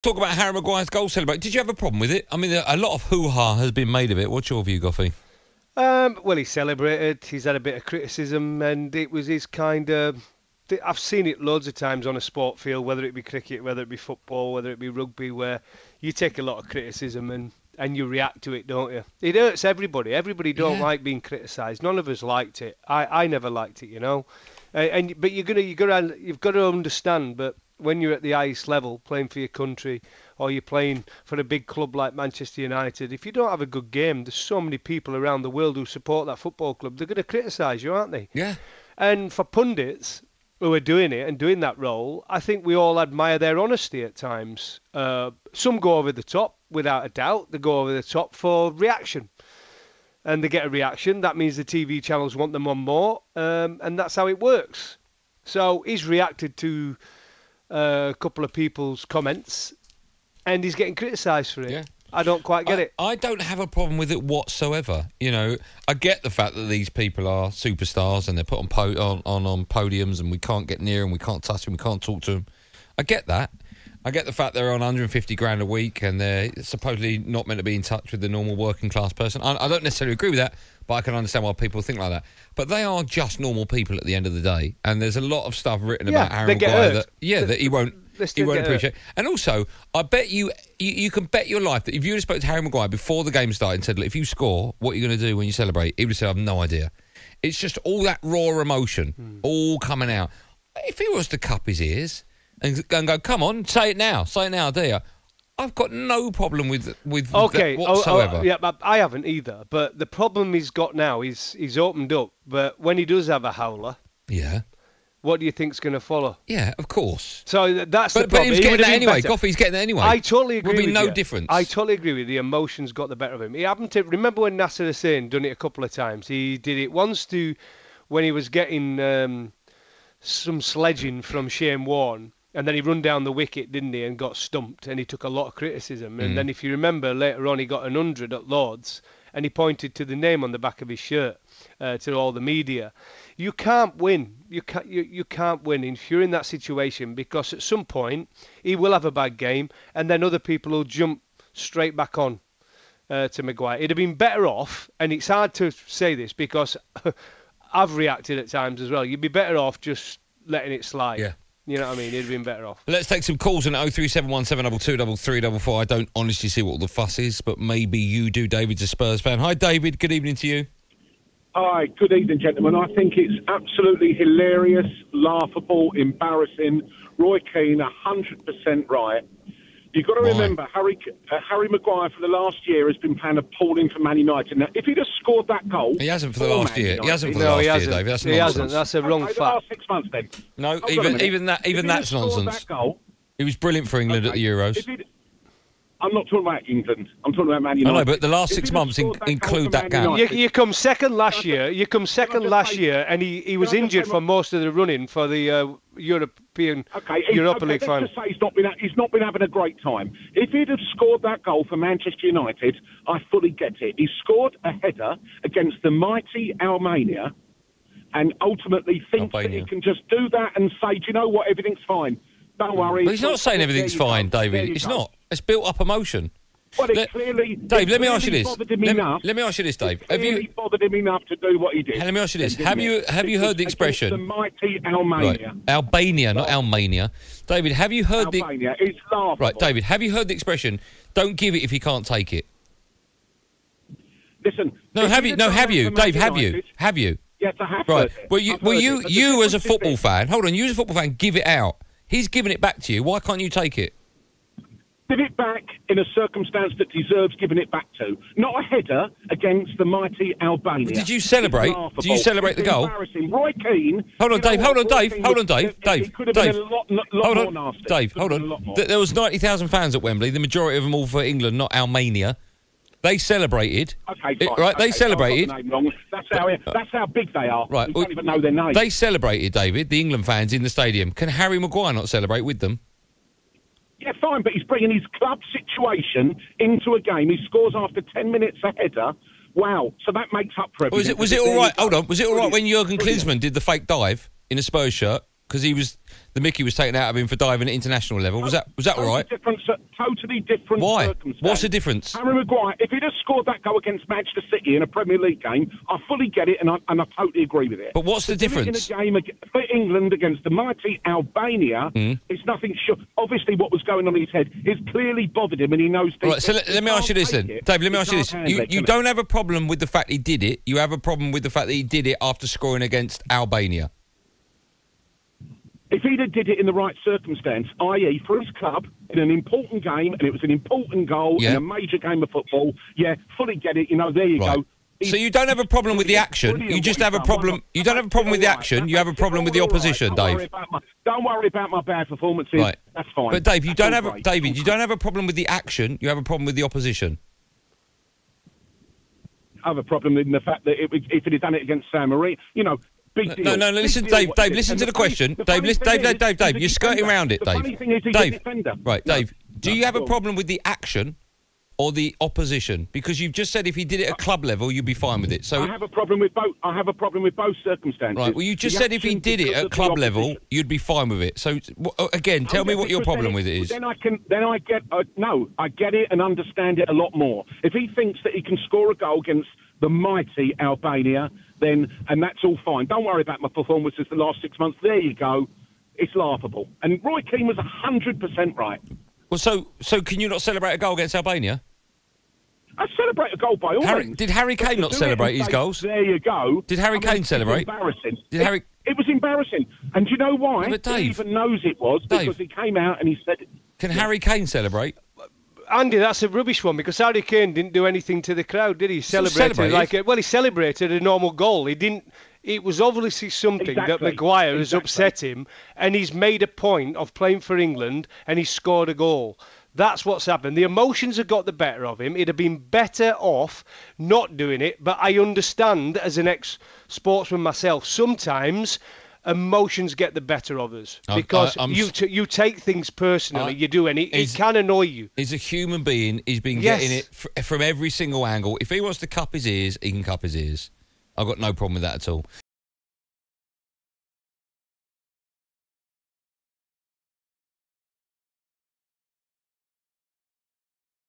Talk about Harry Maguire's goal celebration. Did you have a problem with it? I mean, a lot of hoo-ha has been made of it. What's your view, Goffey? Well, he celebrated. He's had a bit of criticism, and it was his kind of... I've seen it loads of times on a sport field, whether it be cricket, whether it be football, whether it be rugby, where you take a lot of criticism and you react to it, don't you? It hurts everybody. Everybody don't like being criticised. None of us liked it. I never liked it, you know. But you've got to understand. But when you're at the highest level, playing for your country, or you're playing for a big club like Manchester United, if you don't have a good game, there's so many people around the world who support that football club. They're going to criticise you, aren't they? Yeah. And for pundits who are doing it and doing that role, I think we all admire their honesty at times. Some go over the top, without a doubt. They go over the top for reaction. And they get a reaction. That means the TV channels want them on more. And that's how it works. So he's reacted to a couple of people's comments and he's getting criticised for it. Yeah. I don't quite get it. I don't have a problem with it whatsoever. You know, I get the fact that these people are superstars and they're put on podiums and we can't get near them, we can't touch them, we can't talk to them. I get that. I get the fact they're on 150 grand a week and they're supposedly not meant to be in touch with the normal working class person. I don't necessarily agree with that, but I can understand why people think like that. But they are just normal people at the end of the day. And there's a lot of stuff written about Harry Maguire that he won't appreciate. And also, I bet you can bet your life that if you had spoke to Harry Maguire before the game started and said, look, if you score, what are you going to do when you celebrate? He would have said, I have no idea. It's just all that raw emotion all coming out. If he was to cup his ears and go, come on, say it now, dear. I've got no problem with that whatsoever. Yeah, but I haven't either. But the problem he's got now is he's opened up. But when he does have a howler, what do you think's going to follow? Yeah, of course. So that's the problem. But he was getting that anyway. Goffey's getting that anyway. I totally agree with you. There'll be no difference. I totally agree with you. The emotions got the better of him. He happened to... Remember when Nasser Hussain done it a couple of times? He did it once when he was getting some sledging from Shane Warne. And then he run down the wicket, didn't he, and got stumped, and he took a lot of criticism. And then if you remember, later on he got 100 at Lord's, and he pointed to the name on the back of his shirt to all the media. You can't win. You can't win if you're in that situation, because at some point he will have a bad game, and then other people will jump straight back on to Maguire. It'd have been better off, and it's hard to say this because I've reacted at times as well. You'd be better off just letting it slide. Yeah. You know what I mean? It'd have been better off. Let's take some calls on 03717223344. I don't honestly see what all the fuss is, but maybe you do. David's a Spurs fan. Hi, David. Good evening to you. Hi. Good evening, gentlemen. I think it's absolutely hilarious, laughable, embarrassing. Roy Keane, 100% right. You've got to remember, Harry Maguire for the last year has been playing appalling for Man United. Now, if he'd have scored that goal... He hasn't for the last year. He hasn't for the last year, David. That's nonsense. He hasn't. That's a wrong fact. The last 6 months, then. No, even that's nonsense. He was brilliant for England at the Euros. I'm not talking about England. I'm talking about Man United. I know, but the last 6 months include that gap. You come second last year. And he was injured for most of the running for the Europa League final. Let's just say he's not been having a great time. If he'd have scored that goal for Manchester United, I fully get it. He scored a header against the mighty Albania, and ultimately thinks that he can just do that and say, do you know what, everything's fine. Don't worry. But he's not saying everything's fine, David. It's not. It's built up emotion. Well, clearly... Dave, let me ask you this. Let me ask you this, Dave. Have you bothered him enough to do what he did? Let me ask you this. Have you heard the expression... The mighty Albania. Right. Albania, not Almania. David, have you heard Albania, it's laughable. Right, David, have you heard the expression, don't give it if you can't take it? Listen... Have you? Dave, have you? Yes, I have. Right. Well, you as a football fan... Hold on, you as a football fan, give it out. He's giving it back to you. Why can't you take it? Give it back in a circumstance that deserves giving it back to. Not a header against the mighty Albania. But did you celebrate? Did you celebrate the goal? Roy Keane... Hold on, Dave. Hold on, Dave. It could have been a lot more nasty. Dave, hold on. There was 90,000 fans at Wembley, the majority of them all for England, not Albania. They celebrated. Okay, fine. Right, they celebrated. That's how big they are. Right. We don't even know their name. They celebrated, David, the England fans in the stadium. Can Harry Maguire not celebrate with them? Yeah, fine, but he's bringing his club situation into a game. He scores after 10 minutes a header. Wow, so that makes up for everything. Was it all right? Hold on. Was it all right when Jurgen Klinsmann did the fake dive in a Spurs shirt? Because he was the mickey was taken out of him for diving at international level. Was that all right? Totally different Why? circumstance. What's the difference? Harry Maguire, if he'd have scored that goal against Manchester City in a Premier League game, I fully get it and I totally agree with it. But what's the difference? In a game for England against the mighty Albania, it's nothing short. Obviously, what was going on in his head is clearly bothered him, and he knows. Right, so let me ask you this then, Dave. Let me ask you this: you don't have a problem with the fact he did it. You have a problem with the fact that he did it after scoring against Albania. If he'd have did it in the right circumstance, i.e. for his club, in an important game, and it was an important goal in a major game of football, fully get it, there you go. So you don't have a problem with the action, you just have a problem, you don't have a problem with the action, you have a problem with the opposition, Dave. Don't worry about my bad performances, right. That's fine. But Dave, you don't have a problem with the action, you have a problem with the opposition. I have a problem in the fact that if it had done it against San Marino, big deal. No, listen, Dave, listen to the question. Dave, you're skirting around it, Dave. The funny thing is he's a defender. Right, Dave, do you have a problem with the action or the opposition? Because you've just said if he did it at club level, you'd be fine with it. So I have a problem with both. I have a problem with both circumstances. Right, well, you just said if he did it at club level, you'd be fine with it. So, again, tell me what your problem with it is. I get it and understand it a lot more. If he thinks that he can score a goal against the mighty Albania, and that's all fine. Don't worry about my performances the last 6 months. There you go. It's laughable. And Roy Keane was 100% right. Well, so can you not celebrate a goal against Albania? I celebrate a goal by all means. Did Harry Kane not celebrate his goals? There you go. Did Harry Kane celebrate? It was embarrassing. It was embarrassing. And do you know why? But Dave, he even knows it was because he came out and he said... Can Harry Kane celebrate? Andy, that's a rubbish one because Harry Kane didn't do anything to the crowd, did he? He celebrated a normal goal. He didn't. It was obviously something that Maguire has upset him, and he's made a point of playing for England, and he scored a goal. That's what's happened. The emotions have got the better of him. He'd have been better off not doing it, but I understand as an ex-sportsman myself, sometimes emotions get the better of us because you take things personally, you do, and it can annoy you. He's a human being. He's been getting it from every single angle. If he wants to cup his ears, he can cup his ears. I've got no problem with that at all.